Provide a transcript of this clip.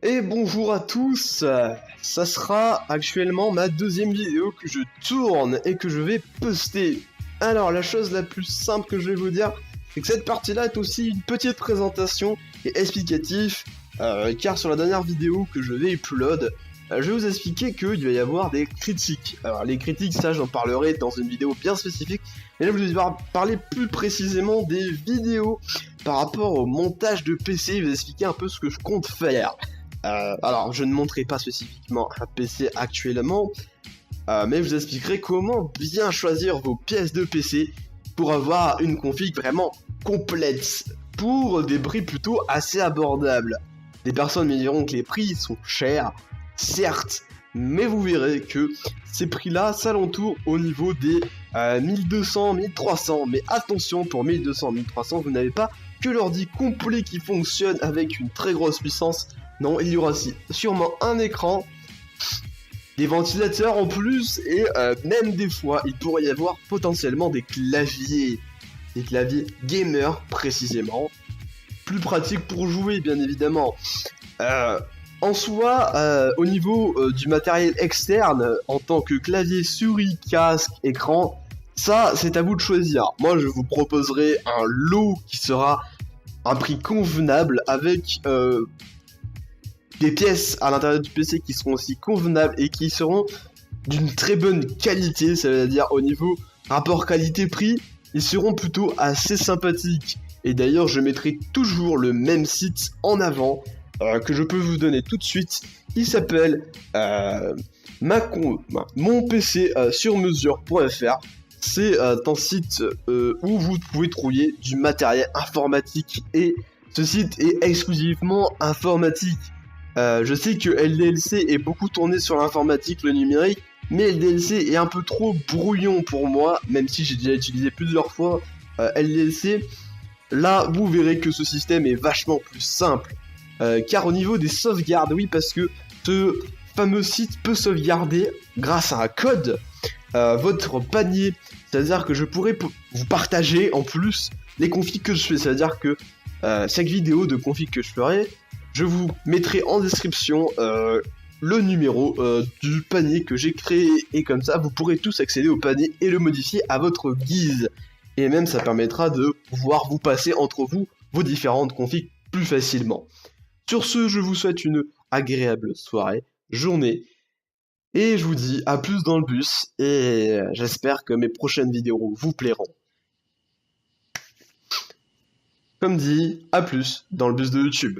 Et bonjour à tous, ça sera actuellement ma deuxième vidéo que je tourne et que je vais poster. Alors la chose la plus simple que je vais vous dire, c'est que cette partie-là est aussi une petite présentation et explicatif, car sur la dernière vidéo que je vais upload, je vais vous expliquer qu'il va y avoir des critiques. Alors les critiques, ça j'en parlerai dans une vidéo bien spécifique, mais là je vais parler plus précisément des vidéos par rapport au montage de PC et vous expliquer un peu ce que je compte faire. Alors, je ne montrerai pas spécifiquement un PC actuellement, mais je vous expliquerai comment bien choisir vos pièces de PC pour avoir une config vraiment complète, pour des prix plutôt assez abordables. Des personnes me diront que les prix sont chers, certes, mais vous verrez que ces prix-là s'alentourent au niveau des 1200, 1300, mais attention, pour 1200, 1300, vous n'avez pas que l'ordi complet qui fonctionne avec une très grosse puissance. Non, il y aura aussi sûrement un écran, des ventilateurs en plus, et même des fois, il pourrait y avoir potentiellement des claviers gamer précisément, plus pratiques pour jouer bien évidemment. En soi, au niveau du matériel externe, en tant que clavier, souris, casque, écran, ça c'est à vous de choisir. Moi je vous proposerai un lot qui sera un prix convenable avec des pièces à l'intérieur du PC qui seront aussi convenables et qui seront d'une très bonne qualité, c'est-à-dire au niveau rapport qualité-prix, ils seront plutôt assez sympathiques. Et d'ailleurs, je mettrai toujours le même site en avant que je peux vous donner tout de suite. Il s'appelle mon PC sur mesure.fr. C'est un site où vous pouvez trouver du matériel informatique et ce site est exclusivement informatique. Je sais que LDLC est beaucoup tourné sur l'informatique, le numérique, mais LDLC est un peu trop brouillon pour moi, même si j'ai déjà utilisé plusieurs fois LDLC. Là, vous verrez que ce système est vachement plus simple. Car au niveau des sauvegardes, oui, parce que ce fameux site peut sauvegarder, grâce à un code, votre panier. C'est-à-dire que je pourrais vous partager en plus les configs que je fais. C'est-à-dire que chaque vidéo de config que je ferai, je vous mettrai en description le numéro du panier que j'ai créé et comme ça vous pourrez tous accéder au panier et le modifier à votre guise. Et même ça permettra de pouvoir vous passer entre vous vos différentes configs plus facilement. Sur ce, je vous souhaite une agréable soirée, journée et je vous dis à plus dans le bus et j'espère que mes prochaines vidéos vous plairont. Comme dit, à plus dans le bus de YouTube.